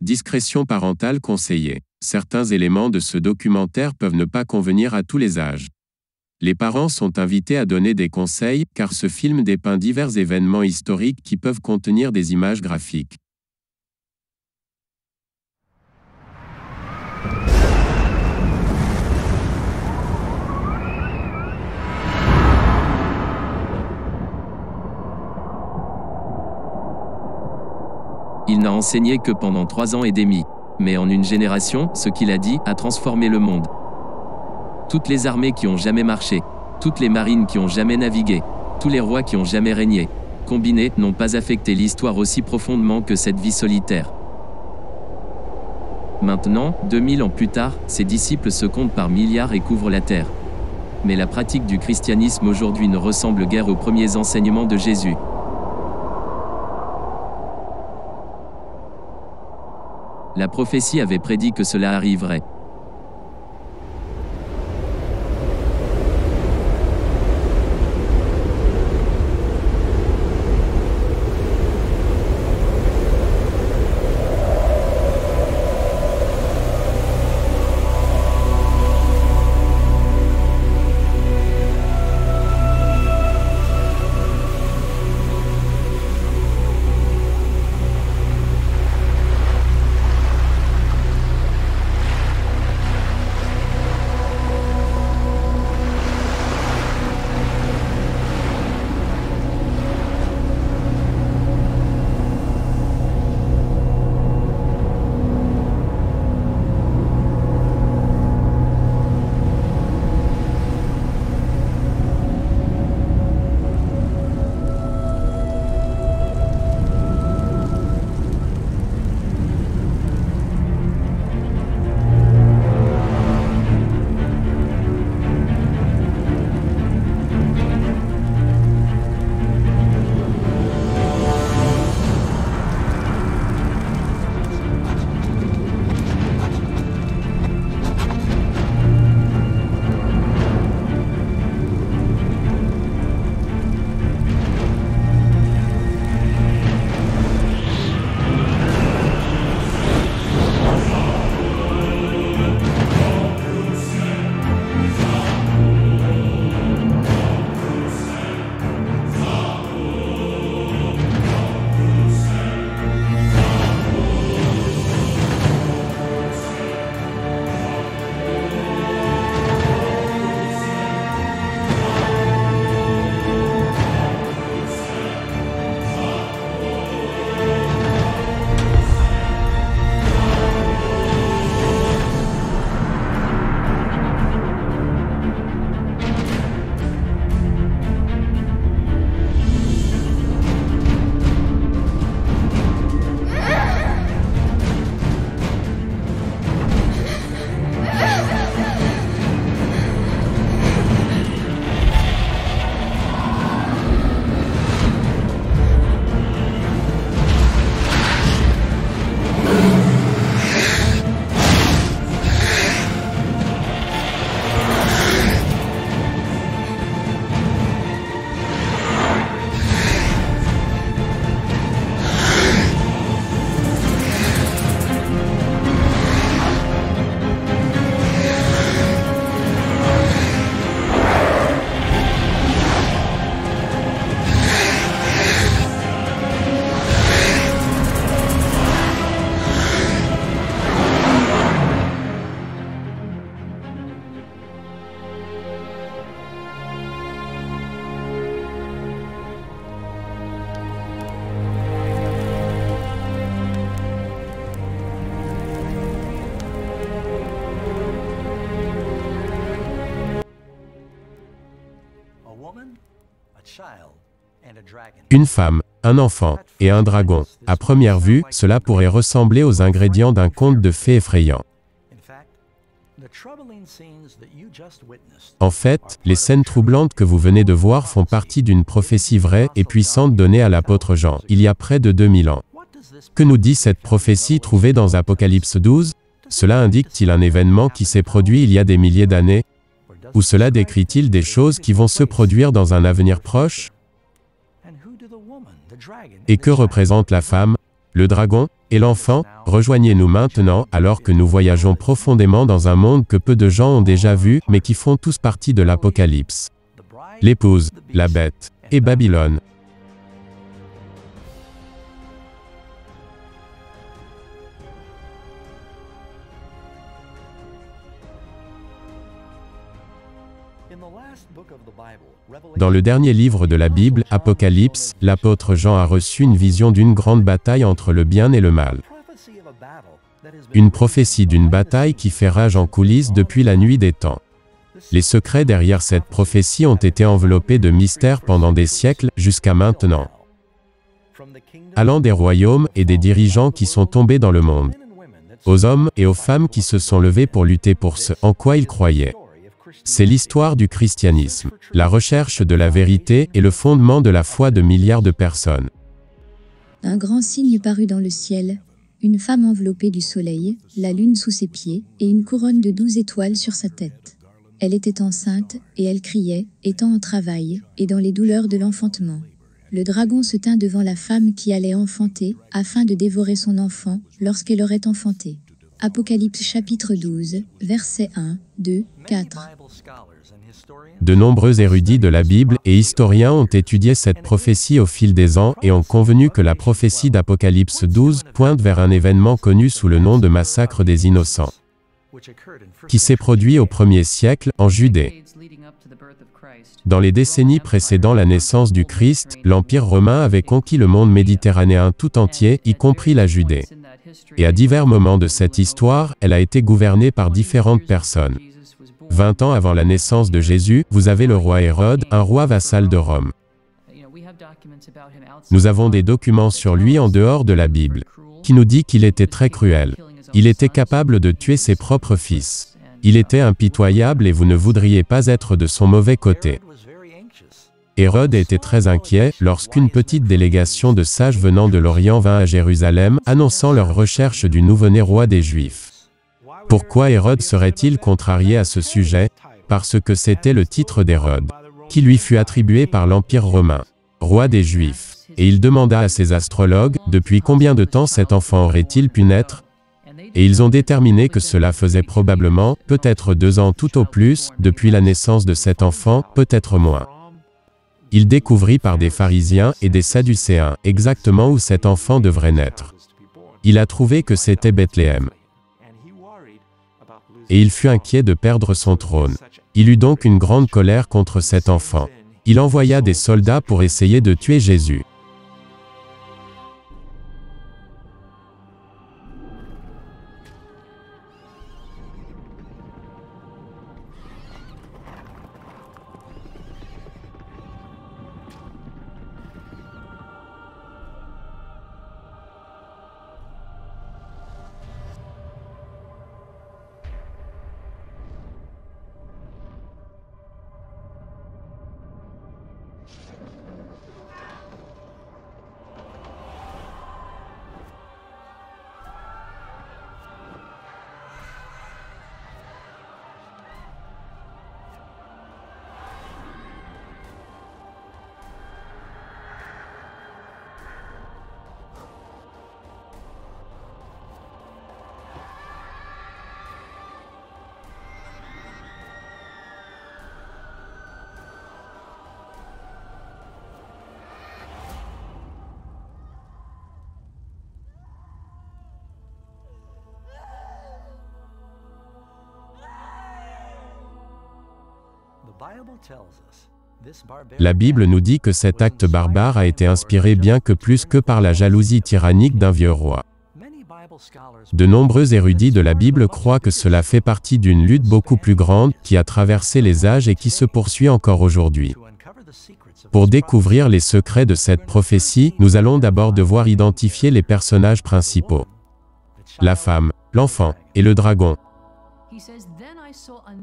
Discrétion parentale conseillée. Certains éléments de ce documentaire peuvent ne pas convenir à tous les âges. Les parents sont invités à donner des conseils, car ce film dépeint divers événements historiques qui peuvent contenir des images graphiques. Il n'a enseigné que pendant 3 ans et demi. Mais en une génération, ce qu'il a dit a transformé le monde. Toutes les armées qui ont jamais marché, toutes les marines qui ont jamais navigué, tous les rois qui ont jamais régné, combinés, n'ont pas affecté l'histoire aussi profondément que cette vie solitaire. Maintenant, 2000 ans plus tard, ses disciples se comptent par milliards et couvrent la terre. Mais la pratique du christianisme aujourd'hui ne ressemble guère aux premiers enseignements de Jésus. La prophétie avait prédit que cela arriverait. Une femme, un enfant, et un dragon. À première vue, cela pourrait ressembler aux ingrédients d'un conte de fées effrayant. En fait, les scènes troublantes que vous venez de voir font partie d'une prophétie vraie et puissante donnée à l'apôtre Jean, il y a près de 2000 ans. Que nous dit cette prophétie trouvée dans Apocalypse 12? Cela indique-t-il un événement qui s'est produit il y a des milliers d'années? Ou cela décrit-il des choses qui vont se produire dans un avenir proche? Et que représente la femme, Le dragon et l'enfant, rejoignez-nous maintenant alors que nous voyageons profondément dans un monde que peu de gens ont déjà vu, mais qui font tous partie de l'Apocalypse. L'épouse, la bête, et Babylone. Dans le dernier livre de la Bible, Apocalypse, l'apôtre Jean a reçu une vision d'une grande bataille entre le bien et le mal. Une prophétie d'une bataille qui fait rage en coulisses depuis la nuit des temps. Les secrets derrière cette prophétie ont été enveloppés de mystères pendant des siècles, jusqu'à maintenant. Allant des royaumes et des dirigeants qui sont tombés dans le monde, aux hommes et aux femmes qui se sont levés pour lutter pour ce en quoi ils croyaient. C'est l'histoire du christianisme, la recherche de la vérité et le fondement de la foi de milliards de personnes. Un grand signe parut dans le ciel, une femme enveloppée du soleil, la lune sous ses pieds, et une couronne de 12 étoiles sur sa tête. Elle était enceinte, et elle criait, étant en travail, et dans les douleurs de l'enfantement. Le dragon se tint devant la femme qui allait enfanter, afin de dévorer son enfant, lorsqu'elle aurait enfanté. Apocalypse chapitre 12, versets 1, 2, 4. De nombreux érudits de la Bible et historiens ont étudié cette prophétie au fil des ans et ont convenu que la prophétie d'Apocalypse 12 pointe vers un événement connu sous le nom de massacre des innocents, qui s'est produit au 1er siècle en Judée. Dans les décennies précédant la naissance du Christ, l'Empire romain avait conquis le monde méditerranéen tout entier, y compris la Judée. Et à divers moments de cette histoire, elle a été gouvernée par différentes personnes. 20 ans avant la naissance de Jésus, vous avez le roi Hérode, un roi vassal de Rome. Nous avons des documents sur lui en dehors de la Bible, qui nous dit qu'il était très cruel. Il était capable de tuer ses propres fils. Il était impitoyable et vous ne voudriez pas être de son mauvais côté. Hérode était très inquiet lorsqu'une petite délégation de sages venant de l'Orient vint à Jérusalem, annonçant leur recherche du nouveau-né roi des Juifs. Pourquoi Hérode serait-il contrarié à ce sujet? Parce que c'était le titre d'Hérode, qui lui fut attribué par l'Empire romain, roi des Juifs. Et il demanda à ses astrologues, depuis combien de temps cet enfant aurait-il pu naître? Et ils ont déterminé que cela faisait probablement, peut-être 2 ans tout au plus, depuis la naissance de cet enfant, peut-être moins. Il découvrit par des pharisiens et des sadducéens exactement où cet enfant devrait naître. Il a trouvé que c'était Bethléem. Et il fut inquiet de perdre son trône. Il eut donc une grande colère contre cet enfant. Il envoya des soldats pour essayer de tuer Jésus. La Bible nous dit que cet acte barbare a été inspiré bien que plus que par la jalousie tyrannique d'un vieux roi. De nombreux érudits de la Bible croient que cela fait partie d'une lutte beaucoup plus grande, qui a traversé les âges et qui se poursuit encore aujourd'hui. Pour découvrir les secrets de cette prophétie, nous allons d'abord devoir identifier les personnages principaux. La femme, l'enfant, et le dragon.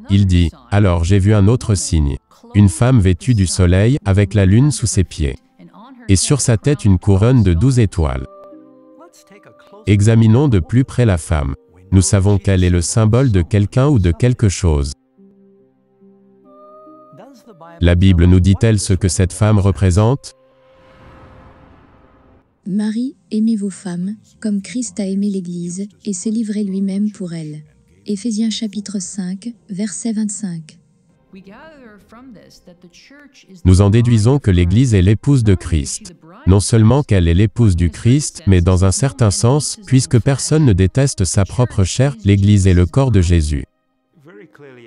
Il dit, « Alors j'ai vu un autre signe, une femme vêtue du soleil, avec la lune sous ses pieds, et sur sa tête une couronne de 12 étoiles. » Examinons de plus près la femme. Nous savons qu'elle est le symbole de quelqu'un ou de quelque chose. La Bible nous dit-elle ce que cette femme représente? Marie, aimez vos femmes, comme Christ a aimé l'Église, et s'est livré lui-même pour elle. Éphésiens chapitre 5, verset 25. Nous en déduisons que l'Église est l'épouse de Christ. Non seulement qu'elle est l'épouse du Christ, mais dans un certain sens, puisque personne ne déteste sa propre chair, l'Église est le corps de Jésus.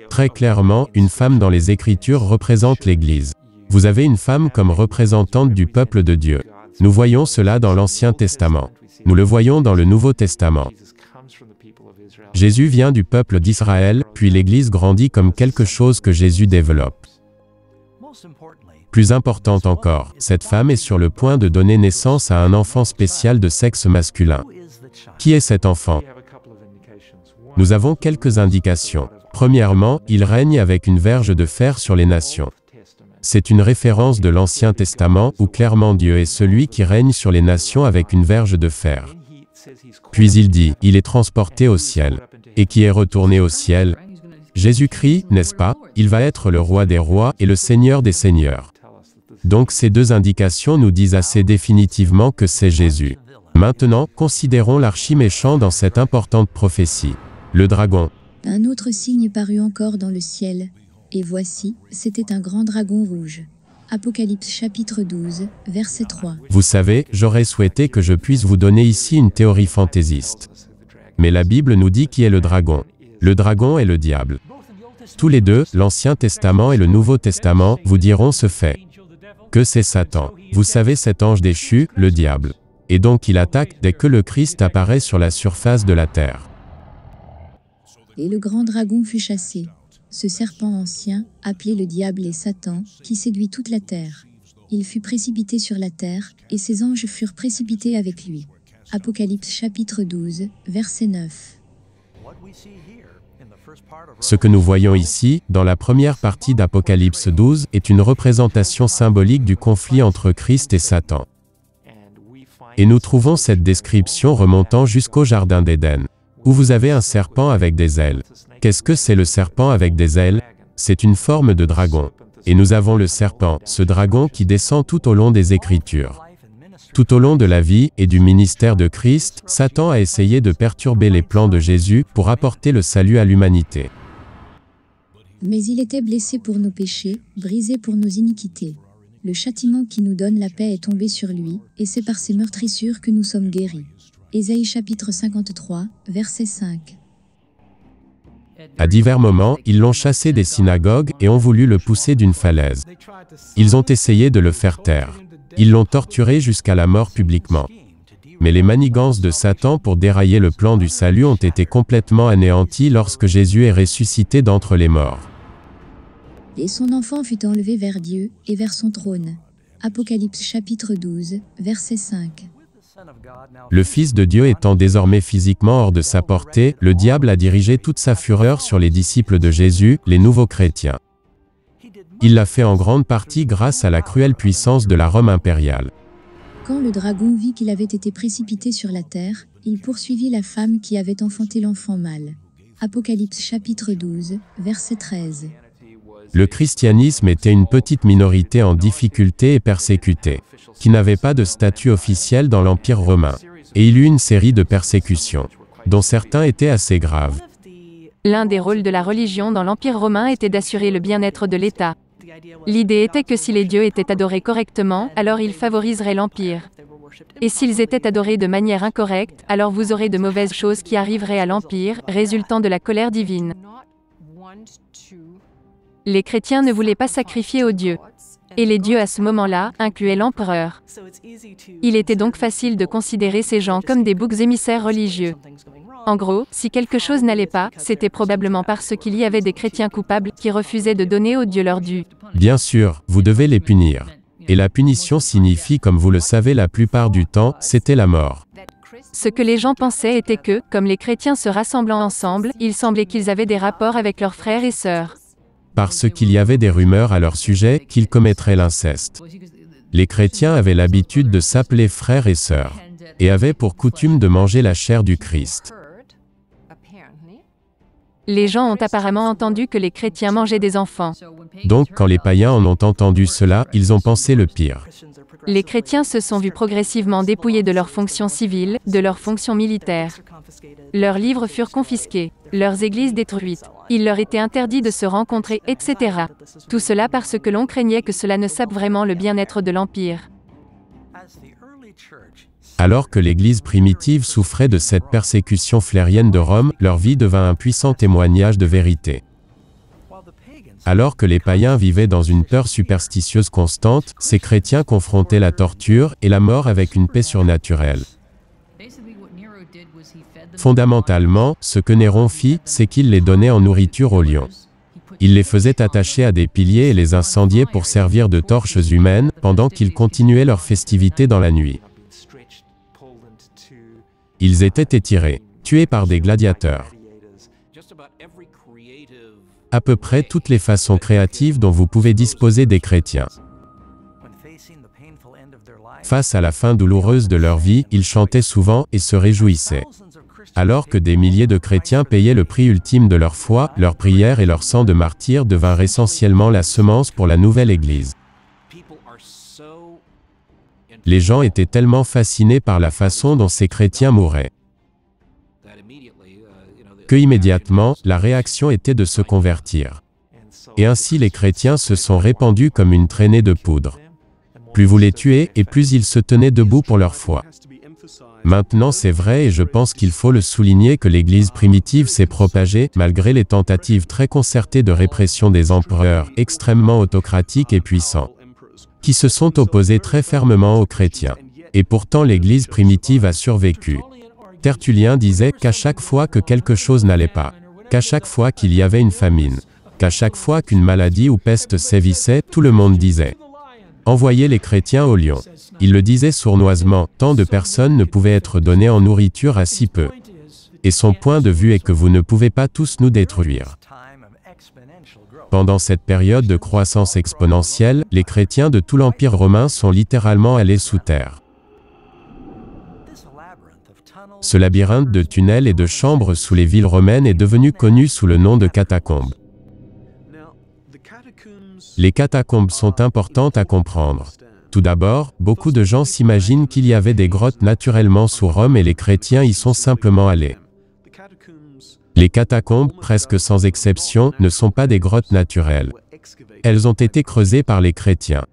Très clairement, une femme dans les Écritures représente l'Église. Vous avez une femme comme représentante du peuple de Dieu. Nous voyons cela dans l'Ancien Testament. Nous le voyons dans le Nouveau Testament. Jésus vient du peuple d'Israël, puis l'Église grandit comme quelque chose que Jésus développe. Plus importante encore, cette femme est sur le point de donner naissance à un enfant spécial de sexe masculin. Qui est cet enfant? Nous avons quelques indications. Premièrement, il règne avec une verge de fer sur les nations. C'est une référence de l'Ancien Testament où clairement Dieu est celui qui règne sur les nations avec une verge de fer. Puis il dit, il est transporté au ciel. Et qui est retourné au ciel? Jésus-Christ, n'est-ce pas? Il va être le roi des rois et le seigneur des seigneurs. Donc ces deux indications nous disent assez définitivement que c'est Jésus. Maintenant, considérons l'archiméchant dans cette importante prophétie. Le dragon. Un autre signe parut encore dans le ciel, et voici, c'était un grand dragon rouge. Apocalypse chapitre 12, verset 3. Vous savez, j'aurais souhaité que je puisse vous donner ici une théorie fantaisiste. Mais la Bible nous dit qui est le dragon. Le dragon est le diable. Tous les deux, l'Ancien Testament et le Nouveau Testament, vous diront ce fait. Que c'est Satan. Vous savez cet ange déchu, le diable. Et donc il attaque dès que le Christ apparaît sur la surface de la terre. Et le grand dragon fut chassé. Ce serpent ancien, appelé le diable et Satan, qui séduit toute la terre. Il fut précipité sur la terre, et ses anges furent précipités avec lui. Apocalypse chapitre 12, verset 9. Ce que nous voyons ici, dans la première partie d'Apocalypse 12, est une représentation symbolique du conflit entre Christ et Satan. Et nous trouvons cette description remontant jusqu'au Jardin d'Éden, où vous avez un serpent avec des ailes. Qu'est-ce que c'est le serpent avec des ailes? C'est une forme de dragon. Et nous avons le serpent, ce dragon qui descend tout au long des Écritures. Tout au long de la vie et du ministère de Christ, Satan a essayé de perturber les plans de Jésus pour apporter le salut à l'humanité. Mais il était blessé pour nos péchés, brisé pour nos iniquités. Le châtiment qui nous donne la paix est tombé sur lui, et c'est par ses meurtrissures que nous sommes guéris. Ésaïe chapitre 53, verset 5. À divers moments, ils l'ont chassé des synagogues et ont voulu le pousser d'une falaise. Ils ont essayé de le faire taire. Ils l'ont torturé jusqu'à la mort publiquement. Mais les manigances de Satan pour dérailler le plan du salut ont été complètement anéanties lorsque Jésus est ressuscité d'entre les morts. Et son enfant fut enlevé vers Dieu et vers son trône. Apocalypse chapitre 12, verset 5. Le Fils de Dieu étant désormais physiquement hors de sa portée, le diable a dirigé toute sa fureur sur les disciples de Jésus, les nouveaux chrétiens. Il l'a fait en grande partie grâce à la cruelle puissance de la Rome impériale. Quand le dragon vit qu'il avait été précipité sur la terre, il poursuivit la femme qui avait enfanté l'enfant mâle. Apocalypse chapitre 12, verset 13. Le christianisme était une petite minorité en difficulté et persécutée, qui n'avait pas de statut officiel dans l'Empire romain. Et il eut une série de persécutions, dont certains étaient assez graves. L'un des rôles de la religion dans l'Empire romain était d'assurer le bien-être de l'État. L'idée était que si les dieux étaient adorés correctement, alors ils favoriseraient l'Empire. Et s'ils étaient adorés de manière incorrecte, alors vous aurez de mauvaises choses qui arriveraient à l'Empire, résultant de la colère divine. Les chrétiens ne voulaient pas sacrifier aux dieux. Et les dieux à ce moment-là incluaient l'empereur. Il était donc facile de considérer ces gens comme des boucs émissaires religieux. En gros, si quelque chose n'allait pas, c'était probablement parce qu'il y avait des chrétiens coupables qui refusaient de donner aux dieux leur dû. Bien sûr, vous devez les punir. Et la punition signifie, comme vous le savez la plupart du temps, c'était la mort. Ce que les gens pensaient était que, comme les chrétiens se rassemblant ensemble, il semblait qu'ils avaient des rapports avec leurs frères et sœurs. Parce qu'il y avait des rumeurs à leur sujet qu'ils commettraient l'inceste. Les chrétiens avaient l'habitude de s'appeler frères et sœurs, et avaient pour coutume de manger la chair du Christ. Les gens ont apparemment entendu que les chrétiens mangeaient des enfants. Donc quand les païens en ont entendu cela, ils ont pensé le pire. Les chrétiens se sont vus progressivement dépouillés de leurs fonctions civiles, de leurs fonctions militaires. Leurs livres furent confisqués, leurs églises détruites. Il leur était interdit de se rencontrer, etc. Tout cela parce que l'on craignait que cela ne sape vraiment le bien-être de l'Empire. Alors que l'Église primitive souffrait de cette persécution flérienne de Rome, leur vie devint un puissant témoignage de vérité. Alors que les païens vivaient dans une peur superstitieuse constante, ces chrétiens confrontaient la torture et la mort avec une paix surnaturelle. Fondamentalement, ce que Néron fit, c'est qu'il les donnait en nourriture aux lions. Il les faisait attacher à des piliers et les incendier pour servir de torches humaines, pendant qu'ils continuaient leurs festivités dans la nuit. Ils étaient étirés, tués par des gladiateurs. À peu près toutes les façons créatives dont vous pouvez disposer des chrétiens. Face à la fin douloureuse de leur vie, ils chantaient souvent et se réjouissaient. Alors que des milliers de chrétiens payaient le prix ultime de leur foi, leur prière et leur sang de martyrs devinrent essentiellement la semence pour la nouvelle Église. Les gens étaient tellement fascinés par la façon dont ces chrétiens mouraient, que immédiatement, la réaction était de se convertir. Et ainsi les chrétiens se sont répandus comme une traînée de poudre. Plus vous les tuez, et plus ils se tenaient debout pour leur foi. Maintenant c'est vrai et je pense qu'il faut le souligner que l'Église primitive s'est propagée, malgré les tentatives très concertées de répression des empereurs, extrêmement autocratiques et puissants, qui se sont opposés très fermement aux chrétiens. Et pourtant l'Église primitive a survécu. Tertullien disait qu'à chaque fois que quelque chose n'allait pas, qu'à chaque fois qu'il y avait une famine, qu'à chaque fois qu'une maladie ou peste sévissait, tout le monde disait « Envoyez les chrétiens au lion ». Il le disait sournoisement, tant de personnes ne pouvaient être données en nourriture à si peu. Et son point de vue est que vous ne pouvez pas tous nous détruire. Pendant cette période de croissance exponentielle, les chrétiens de tout l'Empire romain sont littéralement allés sous terre. Ce labyrinthe de tunnels et de chambres sous les villes romaines est devenu connu sous le nom de catacombes. Les catacombes sont importantes à comprendre. Tout d'abord, beaucoup de gens s'imaginent qu'il y avait des grottes naturellement sous Rome et les chrétiens y sont simplement allés. Les catacombes, presque sans exception, ne sont pas des grottes naturelles. Elles ont été creusées par les chrétiens.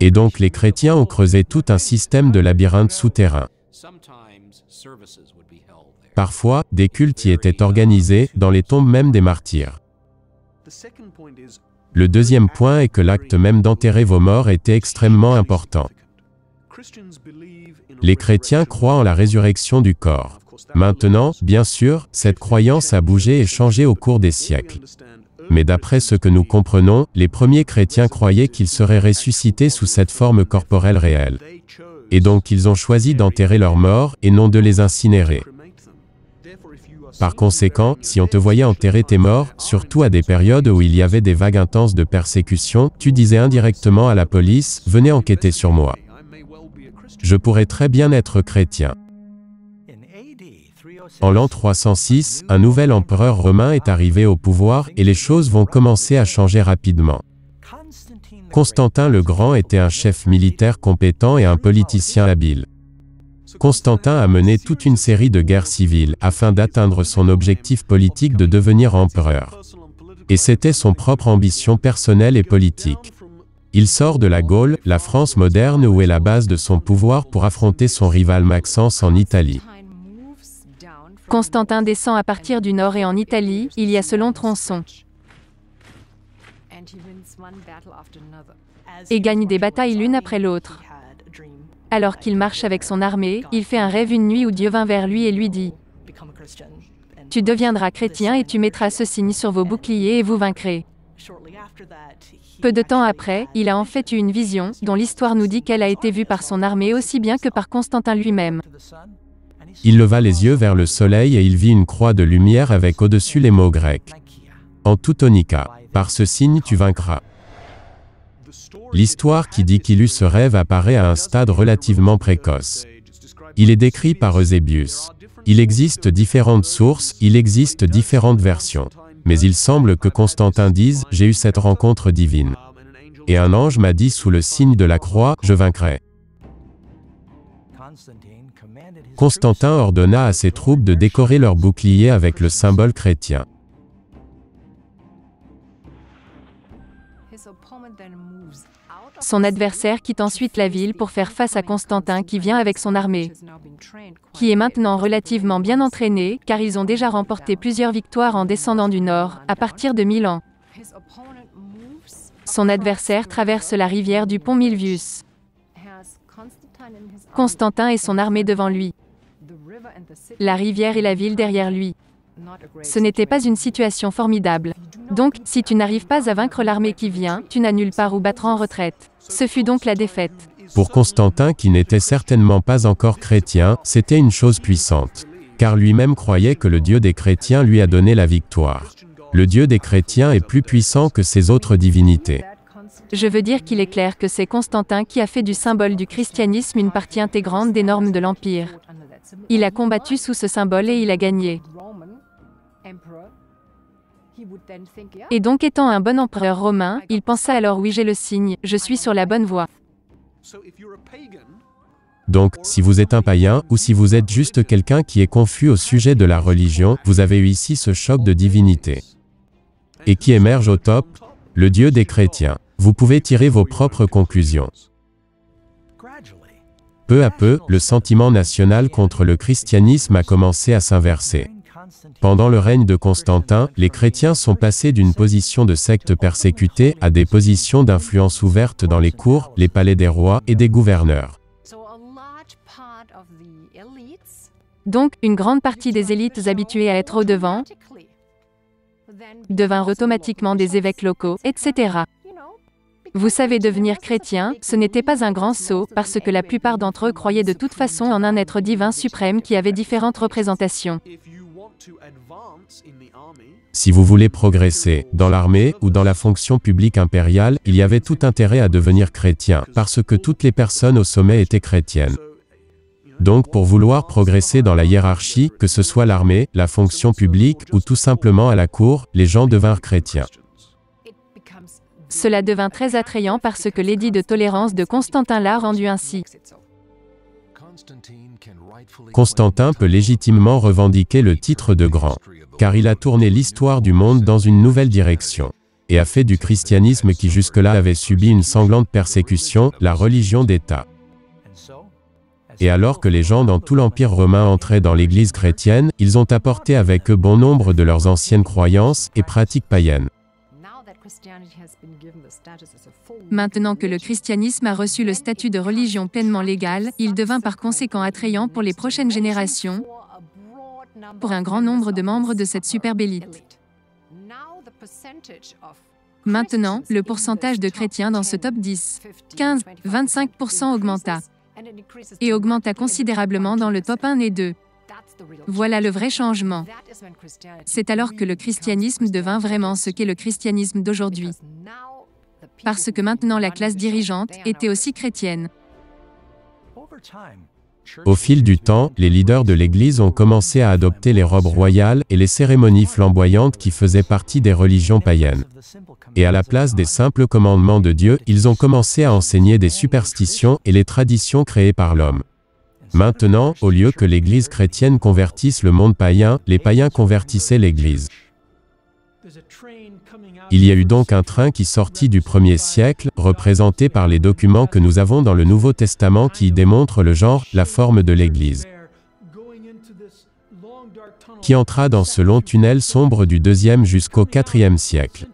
Et donc les chrétiens ont creusé tout un système de labyrinthes souterrains. Parfois, des cultes y étaient organisés, dans les tombes même des martyrs. Le deuxième point est que l'acte même d'enterrer vos morts était extrêmement important. Les chrétiens croient en la résurrection du corps. Maintenant, bien sûr, cette croyance a bougé et changé au cours des siècles. Mais d'après ce que nous comprenons, les premiers chrétiens croyaient qu'ils seraient ressuscités sous cette forme corporelle réelle. Et donc ils ont choisi d'enterrer leurs morts, et non de les incinérer. Par conséquent, si on te voyait enterrer tes morts, surtout à des périodes où il y avait des vagues intenses de persécution, tu disais indirectement à la police, « Venez enquêter sur moi. Je pourrais très bien être chrétien. » En l'an 306, un nouvel empereur romain est arrivé au pouvoir et les choses vont commencer à changer rapidement. Constantin le Grand était un chef militaire compétent et un politicien habile. Constantin a mené toute une série de guerres civiles afin d'atteindre son objectif politique de devenir empereur. Et c'était son propre ambition personnelle et politique. Il sort de la Gaule, la France moderne où est la base de son pouvoir pour affronter son rival Maxence en Italie. Constantin descend à partir du nord et en Italie, il y a ce long tronçon. Et gagne des batailles l'une après l'autre. Alors qu'il marche avec son armée, il fait un rêve une nuit où Dieu vint vers lui et lui dit « Tu deviendras chrétien et tu mettras ce signe sur vos boucliers et vous vaincrez. » Peu de temps après, il a en fait eu une vision, dont l'histoire nous dit qu'elle a été vue par son armée aussi bien que par Constantin lui-même. Il leva les yeux vers le soleil et il vit une croix de lumière avec au-dessus les mots grecs. En Teutonica, par ce signe tu vaincras. L'histoire qui dit qu'il eut ce rêve apparaît à un stade relativement précoce. Il est décrit par Eusébius. Il existe différentes sources, il existe différentes versions. Mais il semble que Constantin dise, j'ai eu cette rencontre divine. Et un ange m'a dit sous le signe de la croix, je vaincrai. Constantin ordonna à ses troupes de décorer leurs boucliers avec le symbole chrétien. Son adversaire quitte ensuite la ville pour faire face à Constantin qui vient avec son armée, qui est maintenant relativement bien entraînée, car ils ont déjà remporté plusieurs victoires en descendant du nord, à partir de Milan. Son adversaire traverse la rivière du pont Milvius. Constantin et son armée devant lui. La rivière et la ville derrière lui. Ce n'était pas une situation formidable. Donc, si tu n'arrives pas à vaincre l'armée qui vient, tu n'as nulle part où battre en retraite. Ce fut donc la défaite. Pour Constantin qui n'était certainement pas encore chrétien, c'était une chose puissante. Car lui-même croyait que le Dieu des chrétiens lui a donné la victoire. Le Dieu des chrétiens est plus puissant que ses autres divinités. Je veux dire qu'il est clair que c'est Constantin qui a fait du symbole du christianisme une partie intégrante des normes de l'Empire. Il a combattu sous ce symbole et il a gagné. Et donc étant un bon empereur romain, il pensa alors oui j'ai le signe, je suis sur la bonne voie. Donc, si vous êtes un païen, ou si vous êtes juste quelqu'un qui est confus au sujet de la religion, vous avez eu ici ce choc de divinité. Et qui émerge au top? Le Dieu des chrétiens. Vous pouvez tirer vos propres conclusions. Peu à peu, le sentiment national contre le christianisme a commencé à s'inverser. Pendant le règne de Constantin, les chrétiens sont passés d'une position de secte persécutée à des positions d'influence ouverte dans les cours, les palais des rois et des gouverneurs. Donc, une grande partie des élites habituées à être au-devant devinrent automatiquement des évêques locaux, etc. Vous savez, devenir chrétien, ce n'était pas un grand saut, parce que la plupart d'entre eux croyaient de toute façon en un être divin suprême qui avait différentes représentations. Si vous voulez progresser, dans l'armée ou dans la fonction publique impériale, il y avait tout intérêt à devenir chrétien, parce que toutes les personnes au sommet étaient chrétiennes. Donc pour vouloir progresser dans la hiérarchie, que ce soit l'armée, la fonction publique ou tout simplement à la cour, les gens devinrent chrétiens. Cela devint très attrayant parce que l'édit de tolérance de Constantin l'a rendu ainsi. Constantin peut légitimement revendiquer le titre de grand, car il a tourné l'histoire du monde dans une nouvelle direction, et a fait du christianisme qui jusque-là avait subi une sanglante persécution, la religion d'État. Et alors que les gens dans tout l'Empire romain entraient dans l'Église chrétienne, ils ont apporté avec eux bon nombre de leurs anciennes croyances et pratiques païennes. Maintenant que le christianisme a reçu le statut de religion pleinement légale, il devint par conséquent attrayant pour les prochaines générations, pour un grand nombre de membres de cette superbe élite. Maintenant, le pourcentage de chrétiens dans ce top 10, 15, 25% augmenta, et augmenta considérablement dans le top 1 et 2. Voilà le vrai changement. C'est alors que le christianisme devint vraiment ce qu'est le christianisme d'aujourd'hui. Parce que maintenant la classe dirigeante était aussi chrétienne. Au fil du temps, les leaders de l'Église ont commencé à adopter les robes royales et les cérémonies flamboyantes qui faisaient partie des religions païennes. Et à la place des simples commandements de Dieu, ils ont commencé à enseigner des superstitions et les traditions créées par l'homme. Maintenant, au lieu que l'Église chrétienne convertisse le monde païen, les païens convertissaient l'Église. Il y a eu donc un train qui sortit du 1er siècle, représenté par les documents que nous avons dans le Nouveau Testament qui démontrent le genre, la forme de l'Église, qui entra dans ce long tunnel sombre du 2e jusqu'au 4e siècle,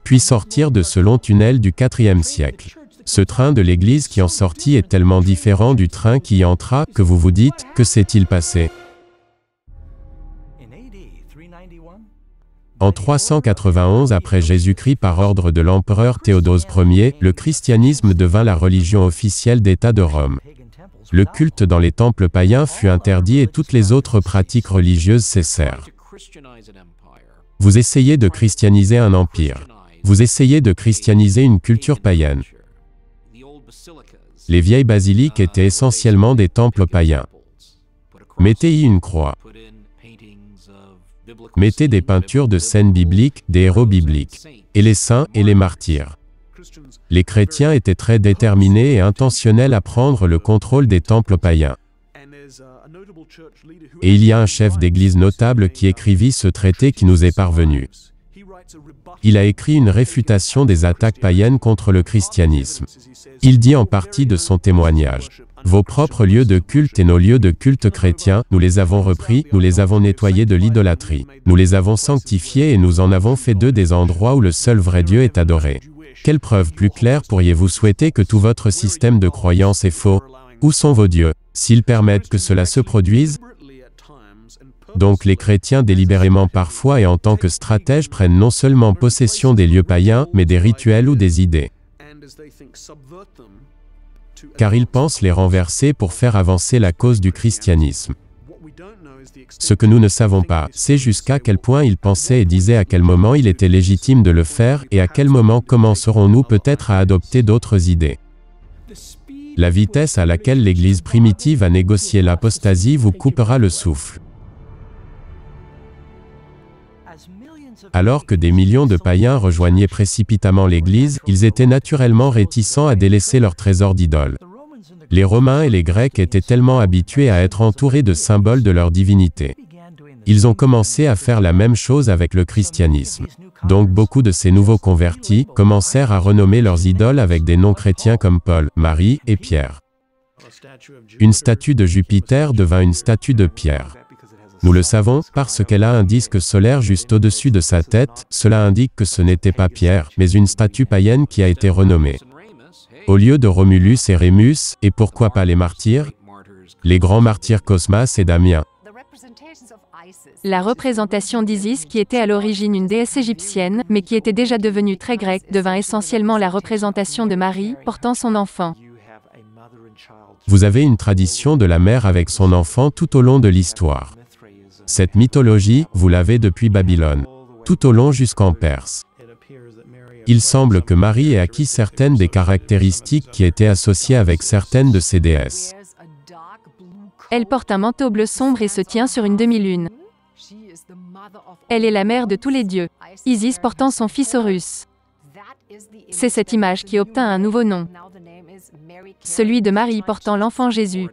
puis sortir de ce long tunnel du 4e siècle. Ce train de l'Église qui en sortit est tellement différent du train qui y entra que vous vous dites, que s'est-il passé? En 391 après Jésus-Christ par ordre de l'empereur Théodose Ier, le christianisme devint la religion officielle d'État de Rome. Le culte dans les temples païens fut interdit et toutes les autres pratiques religieuses cessèrent. Vous essayez de christianiser un empire. Vous essayez de christianiser une culture païenne. Les vieilles basiliques étaient essentiellement des temples païens. Mettez-y une croix. Mettez des peintures de scènes bibliques, des héros bibliques, et les saints et les martyrs. Les chrétiens étaient très déterminés et intentionnels à prendre le contrôle des temples païens. Et il y a un chef d'église notable qui écrivit ce traité qui nous est parvenu. Il a écrit une réfutation des attaques païennes contre le christianisme. Il dit en partie de son témoignage: vos propres lieux de culte et nos lieux de culte chrétiens, nous les avons repris, nous les avons nettoyés de l'idolâtrie. Nous les avons sanctifiés et nous en avons fait d'eux des endroits où le seul vrai Dieu est adoré. Quelle preuve plus claire pourriez-vous souhaiter que tout votre système de croyance est faux? Où sont vos dieux, s'ils permettent que cela se produise? Donc les chrétiens délibérément parfois et en tant que stratèges prennent non seulement possession des lieux païens, mais des rituels ou des idées. Car ils pensent les renverser pour faire avancer la cause du christianisme. Ce que nous ne savons pas, c'est jusqu'à quel point ils pensaient et disaient à quel moment il était légitime de le faire et à quel moment commencerons-nous peut-être à adopter d'autres idées. La vitesse à laquelle l'Église primitive a négocié l'apostasie vous coupera le souffle. Alors que des millions de païens rejoignaient précipitamment l'Église, ils étaient naturellement réticents à délaisser leur trésor d'idoles. Les Romains et les Grecs étaient tellement habitués à être entourés de symboles de leur divinité. Ils ont commencé à faire la même chose avec le christianisme. Donc beaucoup de ces nouveaux convertis commencèrent à renommer leurs idoles avec des noms chrétiens comme Paul, Marie et Pierre. Une statue de Jupiter devint une statue de Pierre. Nous le savons, parce qu'elle a un disque solaire juste au-dessus de sa tête, cela indique que ce n'était pas Pierre, mais une statue païenne qui a été renommée. Au lieu de Romulus et Rémus, et pourquoi pas les martyrs? Les grands martyrs Cosmas et Damien. La représentation d'Isis, qui était à l'origine une déesse égyptienne, mais qui était déjà devenue très grecque, devint essentiellement la représentation de Marie, portant son enfant. Vous avez une tradition de la mère avec son enfant tout au long de l'histoire. Cette mythologie, vous l'avez depuis Babylone, tout au long jusqu'en Perse. Il semble que Marie ait acquis certaines des caractéristiques qui étaient associées avec certaines de ces déesses. Elle porte un manteau bleu sombre et se tient sur une demi-lune. Elle est la mère de tous les dieux, Isis portant son fils Horus. C'est cette image qui obtint un nouveau nom, celui de Marie portant l'enfant Jésus.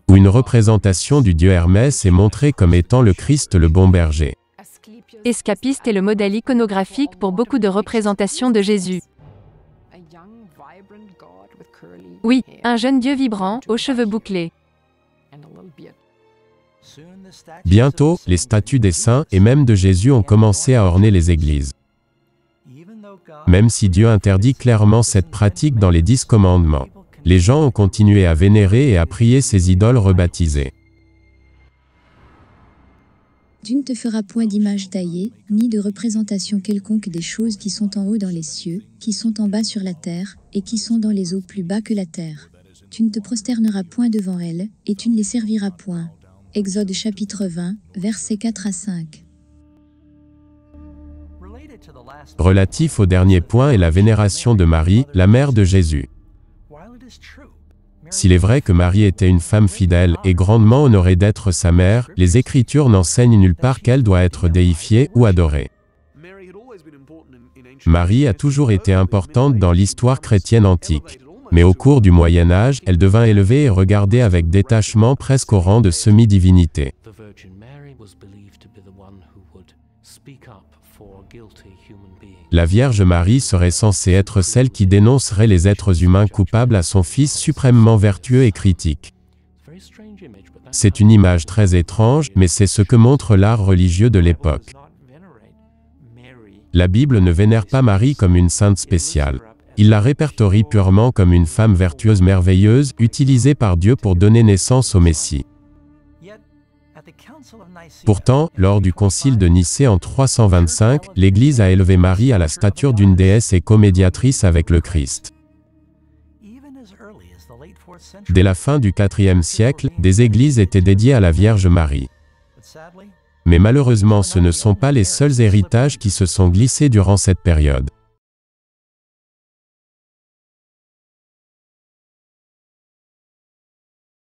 Où une représentation du dieu Hermès est montrée comme étant le Christ le bon berger. Escapiste est le modèle iconographique pour beaucoup de représentations de Jésus. Oui, un jeune dieu vibrant, aux cheveux bouclés. Bientôt, les statues des saints et même de Jésus ont commencé à orner les églises. Même si Dieu interdit clairement cette pratique dans les 10 commandements, les gens ont continué à vénérer et à prier ces idoles rebaptisées. Tu ne te feras point d'image taillée, ni de représentation quelconque des choses qui sont en haut dans les cieux, qui sont en bas sur la terre, et qui sont dans les eaux plus bas que la terre. Tu ne te prosterneras point devant elles, et tu ne les serviras point. Exode chapitre 20, versets 4 à 5. Relatif au dernier point est la vénération de Marie, la mère de Jésus. S'il est vrai que Marie était une femme fidèle et grandement honorée d'être sa mère, les Écritures n'enseignent nulle part qu'elle doit être déifiée ou adorée. Marie a toujours été importante dans l'histoire chrétienne antique. Mais au cours du Moyen Âge, elle devint élevée et regardée avec détachement presque au rang de semi-divinité. La Vierge Marie serait censée être celle qui dénoncerait les êtres humains coupables à son Fils suprêmement vertueux et critique. C'est une image très étrange, mais c'est ce que montre l'art religieux de l'époque. La Bible ne vénère pas Marie comme une sainte spéciale. Il la répertorie purement comme une femme vertueuse merveilleuse, utilisée par Dieu pour donner naissance au Messie. Pourtant, lors du concile de Nicée en 325, l'Église a élevé Marie à la stature d'une déesse et comédiatrice avec le Christ. Dès la fin du IVe siècle, des églises étaient dédiées à la Vierge Marie. Mais malheureusement, ce ne sont pas les seuls héritages qui se sont glissés durant cette période.